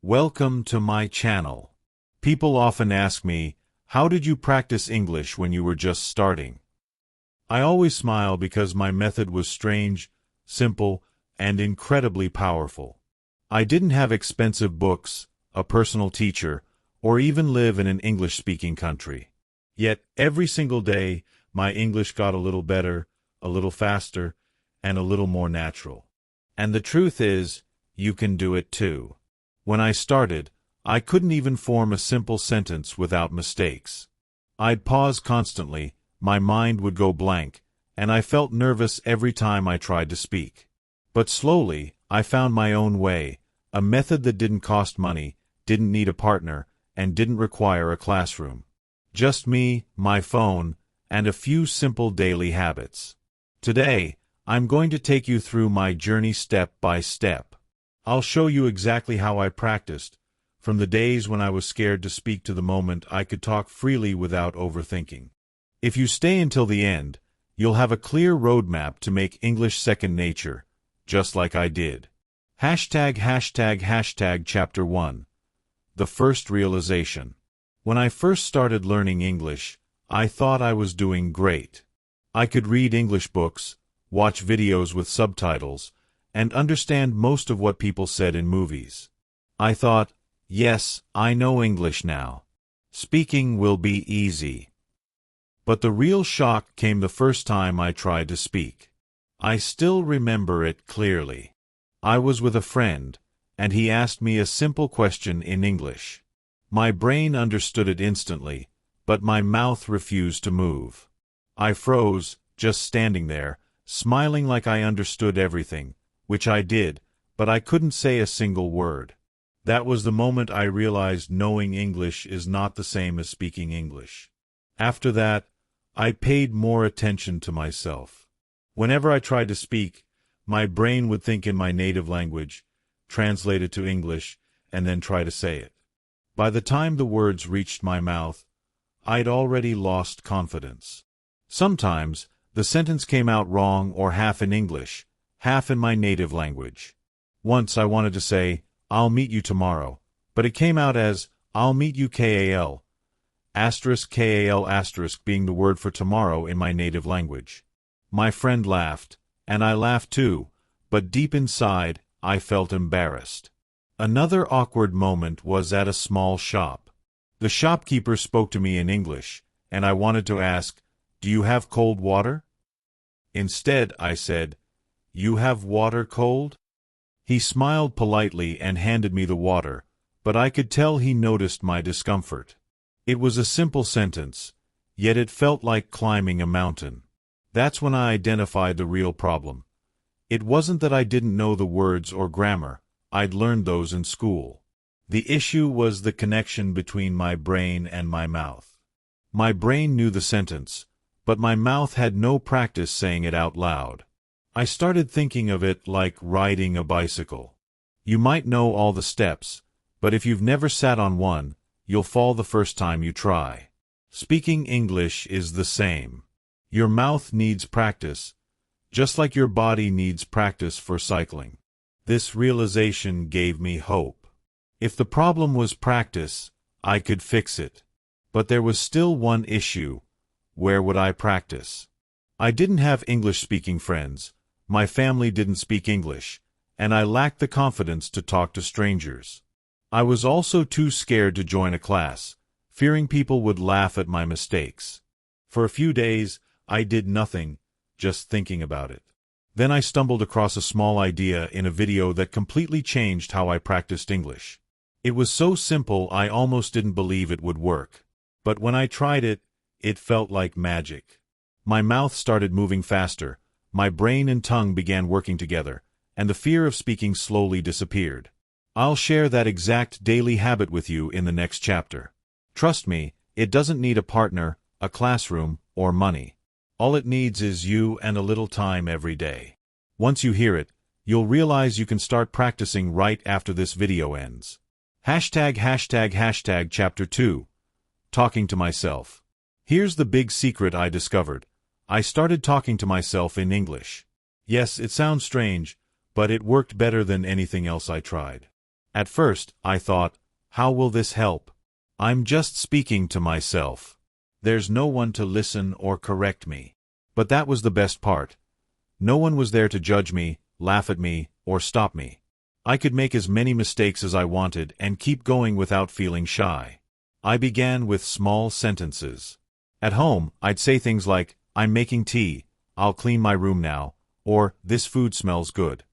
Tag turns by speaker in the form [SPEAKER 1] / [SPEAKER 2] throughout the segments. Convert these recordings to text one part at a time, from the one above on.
[SPEAKER 1] Welcome to my channel. People often ask me, how did you practice English when you were just starting? I always smile because my method was strange, simple, and incredibly powerful. I didn't have expensive books, a personal teacher, or even live in an English-speaking country. Yet, every single day, my English got a little better, a little faster, and a little more natural. And the truth is, you can do it too. When I started, I couldn't even form a simple sentence without mistakes. I'd pause constantly, my mind would go blank, and I felt nervous every time I tried to speak. But slowly, I found my own way, a method that didn't cost money, didn't need a partner, and didn't require a classroom. Just me, my phone, and a few simple daily habits. Today, I'm going to take you through my journey step by step. I'll show you exactly how I practiced, from the days when I was scared to speak to the moment I could talk freely without overthinking. If you stay until the end, you'll have a clear roadmap to make English second nature, just like I did. Chapter 1. The First Realization. When I first started learning English, I thought I was doing great. I could read English books, watch videos with subtitles, and understand most of what people said in movies. I thought, yes, I know English now. Speaking will be easy. But the real shock came the first time I tried to speak. I still remember it clearly. I was with a friend, and he asked me a simple question in English. My brain understood it instantly, but my mouth refused to move. I froze, just standing there, smiling like I understood everything, which I did, but I couldn't say a single word. That was the moment I realized knowing English is not the same as speaking English. After that, I paid more attention to myself. Whenever I tried to speak, my brain would think in my native language, translate it to English, and then try to say it. By the time the words reached my mouth, I'd already lost confidence. Sometimes, the sentence came out wrong or half in English, half in my native language. Once I wanted to say, I'll meet you tomorrow, but it came out as, I'll meet you KAL, KAL being the word for tomorrow in my native language. My friend laughed, and I laughed too, but deep inside, I felt embarrassed. Another awkward moment was at a small shop. The shopkeeper spoke to me in English, and I wanted to ask, do you have cold water? Instead, I said, you have water cold? He smiled politely and handed me the water, but I could tell he noticed my discomfort. It was a simple sentence, yet it felt like climbing a mountain. That's when I identified the real problem. It wasn't that I didn't know the words or grammar, I'd learned those in school. The issue was the connection between my brain and my mouth. My brain knew the sentence, but my mouth had no practice saying it out loud. I started thinking of it like riding a bicycle. You might know all the steps, but if you've never sat on one, you'll fall the first time you try. Speaking English is the same. Your mouth needs practice, just like your body needs practice for cycling. This realization gave me hope. If the problem was practice, I could fix it. But there was still one issue. Where would I practice? I didn't have English-speaking friends. My family didn't speak English, and I lacked the confidence to talk to strangers. I was also too scared to join a class, fearing people would laugh at my mistakes. For a few days, I did nothing, just thinking about it. Then I stumbled across a small idea in a video that completely changed how I practiced English. It was so simple I almost didn't believe it would work. But when I tried it, it felt like magic. My mouth started moving faster, my brain and tongue began working together, and the fear of speaking slowly disappeared. I'll share that exact daily habit with you in the next chapter. Trust me, it doesn't need a partner, a classroom, or money. All it needs is you and a little time every day. Once you hear it, you'll realize you can start practicing right after this video ends. Chapter 2. Talking to myself. Here's the big secret I discovered. I started talking to myself in English. Yes, it sounds strange, but it worked better than anything else I tried. At first, I thought, how will this help? I'm just speaking to myself. There's no one to listen or correct me. But that was the best part. No one was there to judge me, laugh at me, or stop me. I could make as many mistakes as I wanted and keep going without feeling shy. I began with small sentences. At home, I'd say things like, I'm making tea, I'll clean my room now, or this food smells good.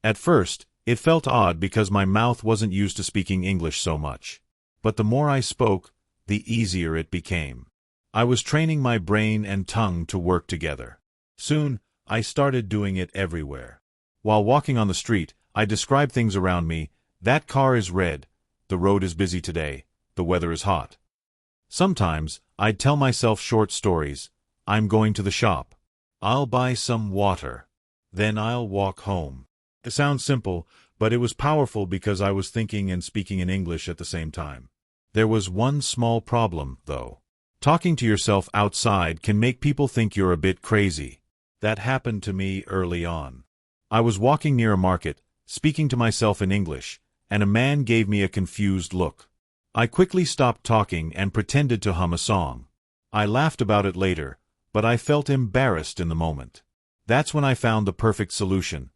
[SPEAKER 1] At first, it felt odd because my mouth wasn't used to speaking English so much. But the more I spoke, the easier it became. I was training my brain and tongue to work together. Soon, I started doing it everywhere. While walking on the street, I described things around me. That car is red, the road is busy today, the weather is hot. Sometimes, I'd tell myself short stories. I'm going to the shop. I'll buy some water. Then I'll walk home. It sounds simple, but it was powerful because I was thinking and speaking in English at the same time. There was one small problem, though. Talking to yourself outside can make people think you're a bit crazy. That happened to me early on. I was walking near a market, speaking to myself in English, and a man gave me a confused look. I quickly stopped talking and pretended to hum a song. I laughed about it later, but I felt embarrassed in the moment. That's when I found the perfect solution.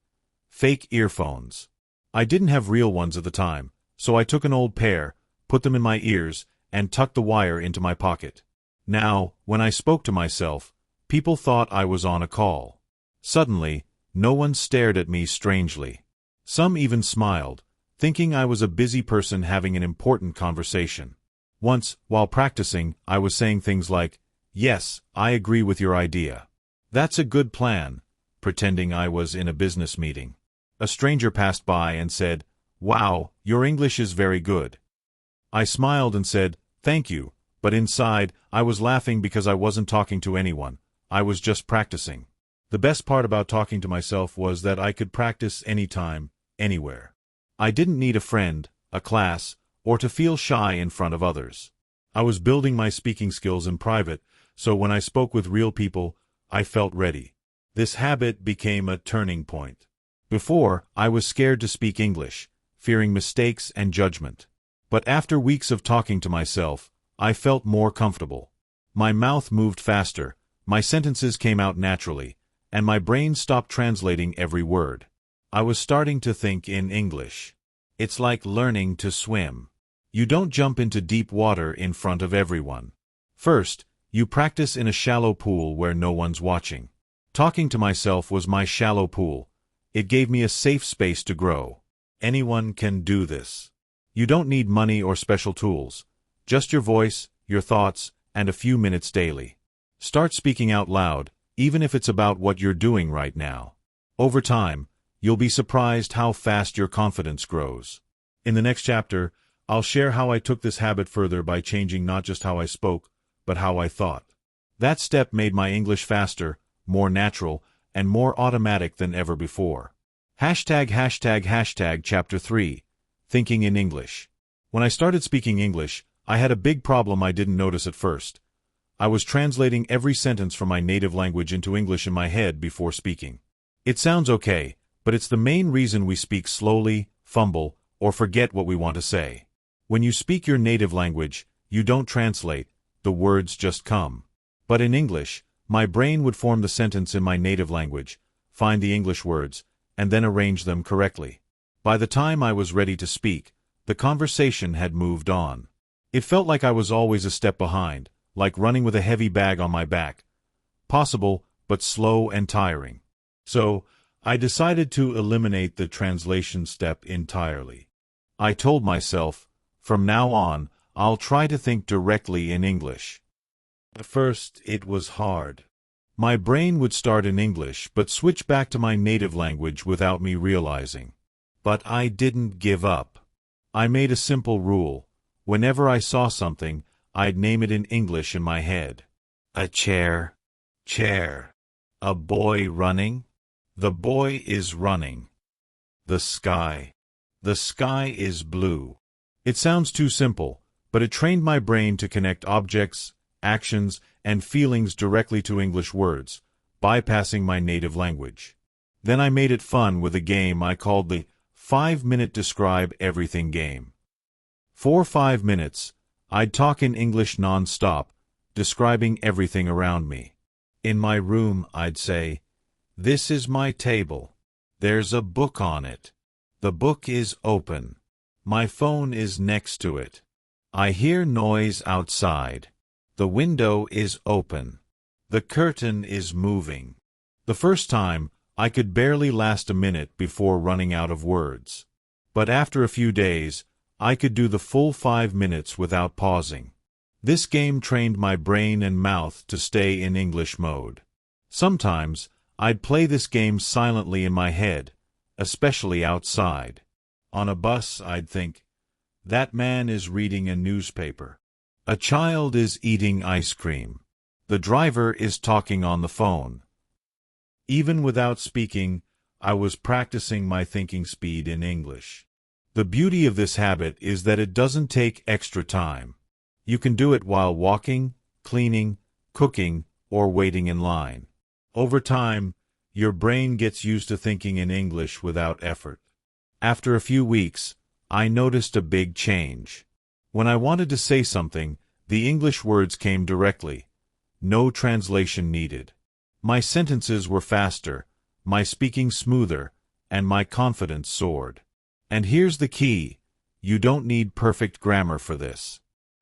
[SPEAKER 1] Fake earphones. I didn't have real ones at the time, so I took an old pair, put them in my ears, and tucked the wire into my pocket. Now, when I spoke to myself, people thought I was on a call. Suddenly, no one stared at me strangely. Some even smiled, thinking I was a busy person having an important conversation. Once, while practicing, I was saying things like, "Yes, I agree with your idea. That's a good plan," pretending I was in a business meeting. A stranger passed by and said, "Wow, your English is very good." I smiled and said, "Thank you," but inside, I was laughing because I wasn't talking to anyone. I was just practicing. The best part about talking to myself was that I could practice anytime, anywhere. I didn't need a friend, a class, or to feel shy in front of others. I was building my speaking skills in private, so when I spoke with real people, I felt ready. This habit became a turning point. Before, I was scared to speak English, fearing mistakes and judgment. But after weeks of talking to myself, I felt more comfortable. My mouth moved faster, my sentences came out naturally, and my brain stopped translating every word. I was starting to think in English. It's like learning to swim. You don't jump into deep water in front of everyone. First, you practice in a shallow pool where no one's watching. Talking to myself was my shallow pool. It gave me a safe space to grow. Anyone can do this. You don't need money or special tools. Just your voice, your thoughts, and a few minutes daily. Start speaking out loud, even if it's about what you're doing right now. Over time, you'll be surprised how fast your confidence grows. In the next chapter, I'll share how I took this habit further by changing not just how I spoke, but how I thought. That step made my English faster, more natural, and more automatic than ever before. Chapter 3. Thinking in English. When I started speaking English, I had a big problem I didn't notice at first. I was translating every sentence from my native language into English in my head before speaking. It sounds okay, but it's the main reason we speak slowly, fumble, or forget what we want to say. When you speak your native language, you don't translate, the words just come. But in English, my brain would form the sentence in my native language, find the English words, and then arrange them correctly. By the time I was ready to speak, the conversation had moved on. It felt like I was always a step behind, like running with a heavy bag on my back. Possible, but slow and tiring. So, I decided to eliminate the translation step entirely. I told myself, from now on, I'll try to think directly in English. At first, it was hard. My brain would start in English but switch back to my native language without me realizing. But I didn't give up. I made a simple rule. Whenever I saw something, I'd name it in English in my head. A chair. Chair. A boy running. The boy is running. The sky. The sky is blue. It sounds too simple, but it trained my brain to connect objects, actions, and feelings directly to English words, bypassing my native language. Then I made it fun with a game I called the 5-minute describe everything game. For 5 minutes, I'd talk in English non-stop, describing everything around me. In my room, I'd say, "This is my table. There's a book on it. The book is open. My phone is next to it. I hear noise outside. The window is open. The curtain is moving." The first time, I could barely last a minute before running out of words. But after a few days, I could do the full 5 minutes without pausing. This game trained my brain and mouth to stay in English mode. Sometimes, I'd play this game silently in my head, especially outside. On a bus, I'd think, "That man is reading a newspaper. A child is eating ice cream. The driver is talking on the phone." Even without speaking, I was practicing my thinking speed in English. The beauty of this habit is that it doesn't take extra time. You can do it while walking, cleaning, cooking, or waiting in line. Over time, your brain gets used to thinking in English without effort. After a few weeks, I noticed a big change. When I wanted to say something, the English words came directly. No translation needed. My sentences were faster, my speaking smoother, and my confidence soared. And here's the key: you don't need perfect grammar for this.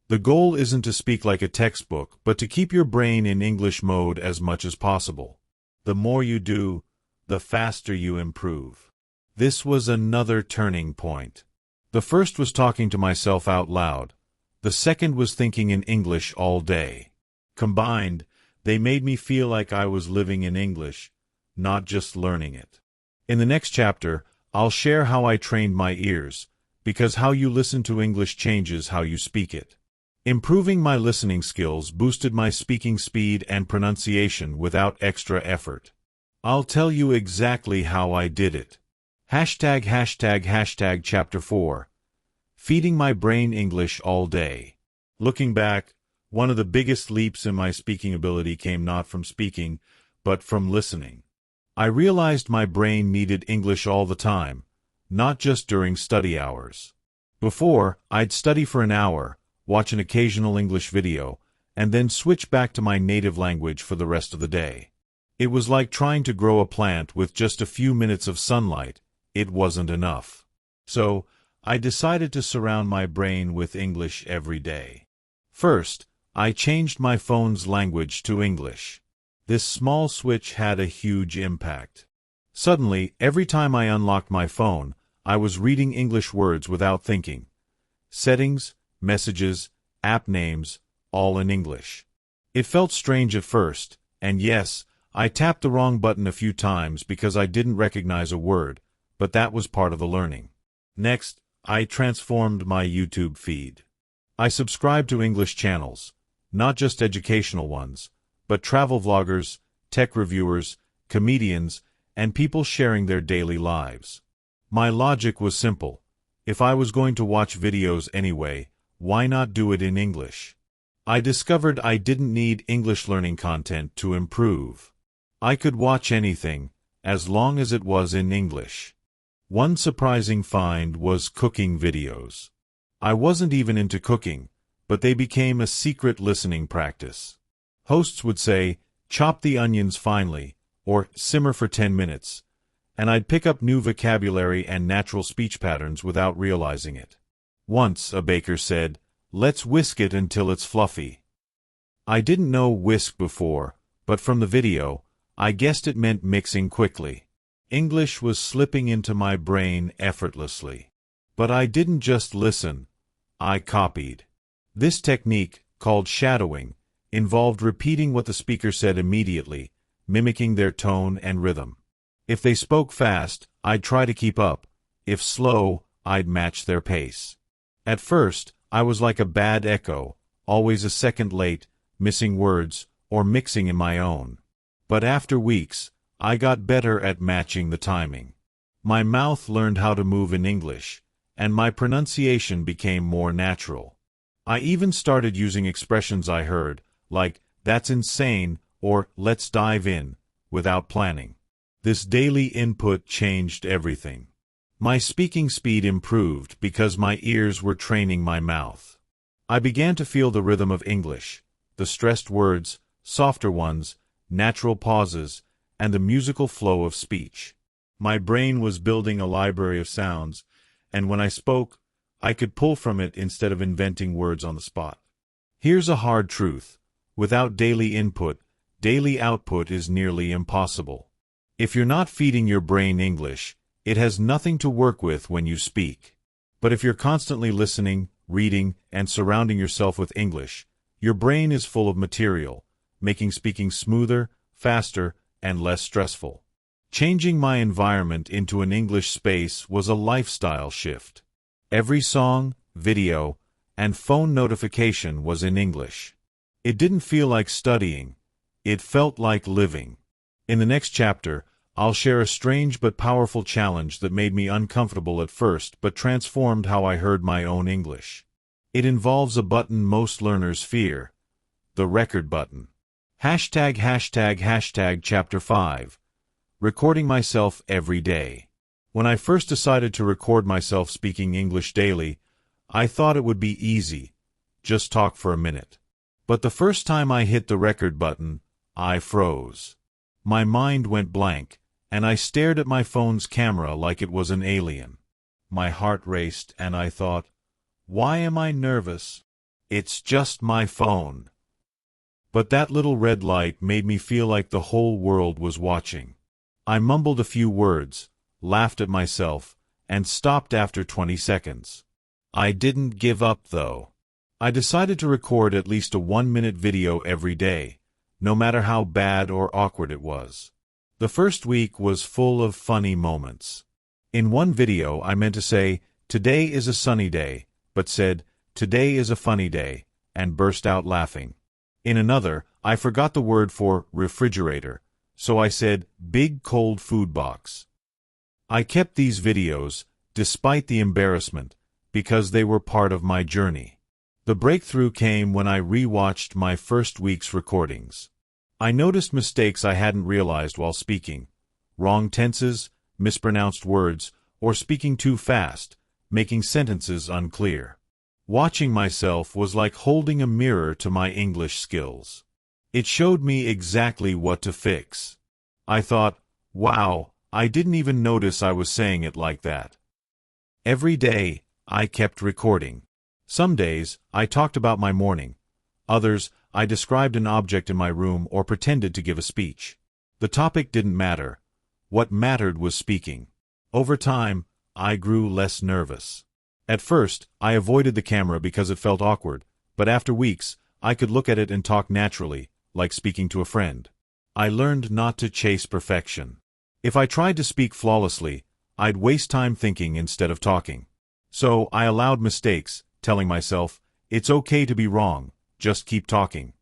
[SPEAKER 1] The goal isn't to speak like a textbook, but to keep your brain in English mode as much as possible. The more you do, the faster you improve. This was another turning point. The first was talking to myself out loud. The second was thinking in English all day. Combined, they made me feel like I was living in English, not just learning it. In the next chapter, I'll share how I trained my ears, because how you listen to English changes how you speak it. Improving my listening skills boosted my speaking speed and pronunciation without extra effort. I'll tell you exactly how I did it. Chapter 4. Feeding my brain English all day. Looking back, one of the biggest leaps in my speaking ability came not from speaking, but from listening. I realized my brain needed English all the time, not just during study hours. Before, I'd study for an hour, watch an occasional English video, and then switch back to my native language for the rest of the day. It was like trying to grow a plant with just a few minutes of sunlight. It wasn't enough. So, I decided to surround my brain with English every day. First, I changed my phone's language to English. This small switch had a huge impact. Suddenly, every time I unlocked my phone, I was reading English words without thinking. Settings, messages, app names, all in English. It felt strange at first, and yes, I tapped the wrong button a few times because I didn't recognize a word, but that was part of the learning. Next, I transformed my YouTube feed. I subscribed to English channels, not just educational ones, but travel vloggers, tech reviewers, comedians, and people sharing their daily lives. My logic was simple. If I was going to watch videos anyway, why not do it in English? I discovered I didn't need English learning content to improve. I could watch anything, as long as it was in English. One surprising find was cooking videos. I wasn't even into cooking, but they became a secret listening practice. Hosts would say, "Chop the onions finely," or "simmer for 10 minutes," and I'd pick up new vocabulary and natural speech patterns without realizing it. Once, a baker said, "Let's whisk it until it's fluffy." I didn't know whisk before, but from the video, I guessed it meant mixing quickly. English was slipping into my brain effortlessly. But I didn't just listen, I copied. This technique, called shadowing, involved repeating what the speaker said immediately, mimicking their tone and rhythm. If they spoke fast, I'd try to keep up. If slow, I'd match their pace. At first, I was like a bad echo, always a second late, missing words, or mixing in my own. But after weeks, I got better at matching the timing. My mouth learned how to move in English, and my pronunciation became more natural. I even started using expressions I heard, like, "That's insane," or "Let's dive in," without planning. This daily input changed everything. My speaking speed improved because my ears were training my mouth. I began to feel the rhythm of English, the stressed words, softer ones, natural pauses, and the musical flow of speech. My brain was building a library of sounds, and when I spoke, I could pull from it instead of inventing words on the spot. Here's a hard truth. Without daily input, daily output is nearly impossible. If you're not feeding your brain English, it has nothing to work with when you speak. But if you're constantly listening, reading, and surrounding yourself with English, your brain is full of material, making speaking smoother, faster, and less stressful. Changing my environment into an English space was a lifestyle shift. Every song, video, and phone notification was in English. It didn't feel like studying. It felt like living. In the next chapter, I'll share a strange but powerful challenge that made me uncomfortable at first but transformed how I heard my own English. It involves a button most learners fear: the record button. Chapter 5. Recording myself every day. When I first decided to record myself speaking English daily, I thought it would be easy. Just talk for a minute. But the first time I hit the record button, I froze. My mind went blank, and I stared at my phone's camera like it was an alien. My heart raced, and I thought, why am I nervous? It's just my phone. But that little red light made me feel like the whole world was watching. I mumbled a few words, laughed at myself, and stopped after 20 seconds. I didn't give up, though. I decided to record at least a 1-minute video every day, no matter how bad or awkward it was. The first week was full of funny moments. In one video, I meant to say, "Today is a sunny day," but said, "Today is a funny day," and burst out laughing. In another, I forgot the word for refrigerator, so I said, "big cold food box." I kept these videos, despite the embarrassment, because they were part of my journey. The breakthrough came when I re-watched my first week's recordings. I noticed mistakes I hadn't realized while speaking: wrong tenses, mispronounced words, or speaking too fast, making sentences unclear. Watching myself was like holding a mirror to my English skills. It showed me exactly what to fix. I thought, wow, I didn't even notice I was saying it like that. Every day, I kept recording. Some days, I talked about my morning. Others, I described an object in my room or pretended to give a speech. The topic didn't matter. What mattered was speaking. Over time, I grew less nervous. At first, I avoided the camera because it felt awkward, but after weeks, I could look at it and talk naturally, like speaking to a friend. I learned not to chase perfection. If I tried to speak flawlessly, I'd waste time thinking instead of talking. So I allowed mistakes, telling myself, it's okay to be wrong, just keep talking.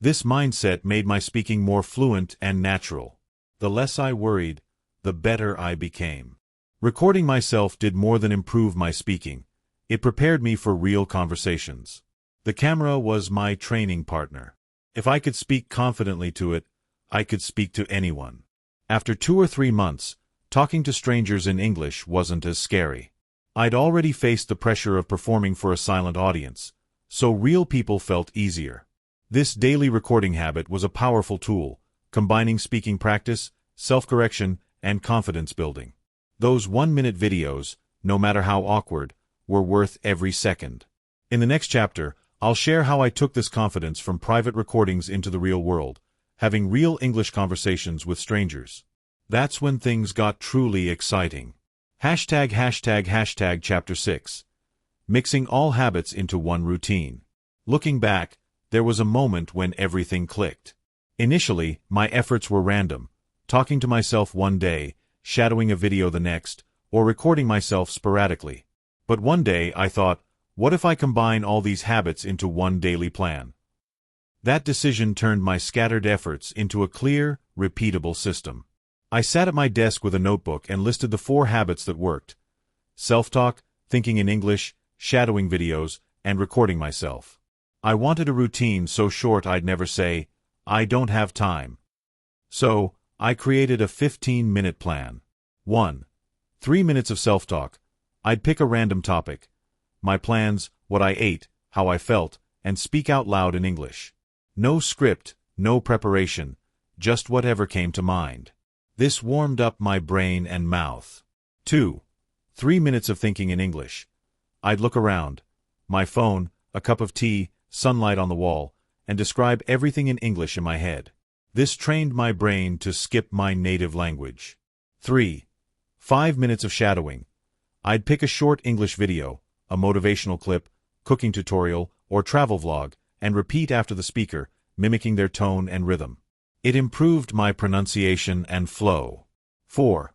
[SPEAKER 1] This mindset made my speaking more fluent and natural. The less I worried, the better I became. Recording myself did more than improve my speaking. It prepared me for real conversations. The camera was my training partner. If I could speak confidently to it, I could speak to anyone. After 2 or 3 months, talking to strangers in English wasn't as scary. I'd already faced the pressure of performing for a silent audience, so real people felt easier. This daily recording habit was a powerful tool, combining speaking practice, self-correction, and confidence building. Those 1-minute videos, no matter how awkward, were worth every second. In the next chapter, I'll share how I took this confidence from private recordings into the real world, having real English conversations with strangers. That's when things got truly exciting. Chapter 6. Mixing all habits into one routine. Looking back, there was a moment when everything clicked. Initially, my efforts were random, talking to myself one day, shadowing a video the next, or recording myself sporadically. But one day I thought, what if I combine all these habits into one daily plan? That decision turned my scattered efforts into a clear, repeatable system. I sat at my desk with a notebook and listed the 4 habits that worked: self-talk, thinking in English, shadowing videos, and recording myself. I wanted a routine so short I'd never say, "I don't have time." So, I created a 15-minute plan. 1. 3 minutes of self-talk. I'd pick a random topic. My plans, what I ate, how I felt, and speak out loud in English. No script, no preparation, just whatever came to mind. This warmed up my brain and mouth. 2. 3 minutes of thinking in English. I'd look around. My phone, a cup of tea, sunlight on the wall, and describe everything in English in my head. This trained my brain to skip my native language. 3. 5 minutes of shadowing. I'd pick a short English video, a motivational clip, cooking tutorial, or travel vlog, and repeat after the speaker, mimicking their tone and rhythm. It improved my pronunciation and flow. 4.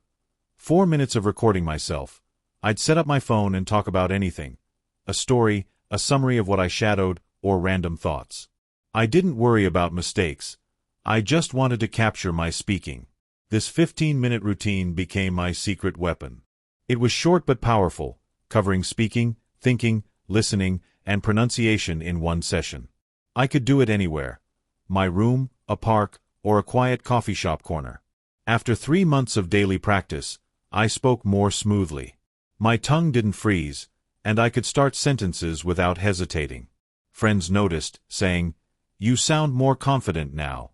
[SPEAKER 1] 4 minutes of recording myself. I'd set up my phone and talk about anything. A story, a summary of what I shadowed, or random thoughts. I didn't worry about mistakes. I just wanted to capture my speaking. This 15-minute routine became my secret weapon. It was short but powerful, covering speaking, thinking, listening, and pronunciation in one session. I could do it anywhere. My room, a park, or a quiet coffee shop corner. After 3 months of daily practice, I spoke more smoothly. My tongue didn't freeze, and I could start sentences without hesitating. Friends noticed, saying, "You sound more confident now."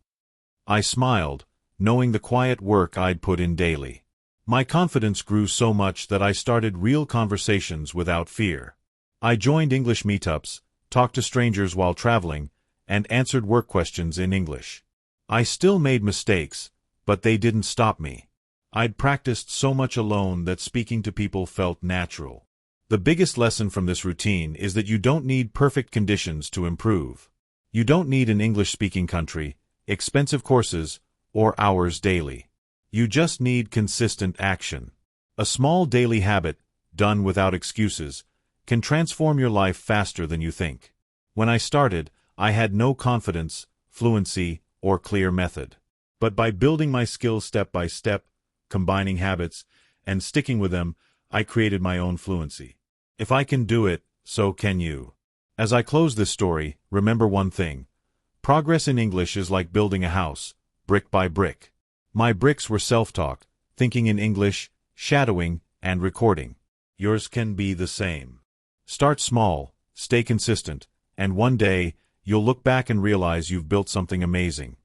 [SPEAKER 1] I smiled, knowing the quiet work I'd put in daily. My confidence grew so much that I started real conversations without fear. I joined English meetups, talked to strangers while traveling, and answered work questions in English. I still made mistakes, but they didn't stop me. I'd practiced so much alone that speaking to people felt natural. The biggest lesson from this routine is that you don't need perfect conditions to improve. You don't need an English-speaking country, expensive courses, or hours daily. You just need consistent action. A small daily habit, done without excuses, can transform your life faster than you think. When I started, I had no confidence, fluency, or clear method. But by building my skills step by step, combining habits, and sticking with them, I created my own fluency. If I can do it, so can you. As I close this story, remember one thing. Progress in English is like building a house, brick by brick. My bricks were self-talk, thinking in English, shadowing, and recording. Yours can be the same. Start small, stay consistent, and one day, you'll look back and realize you've built something amazing.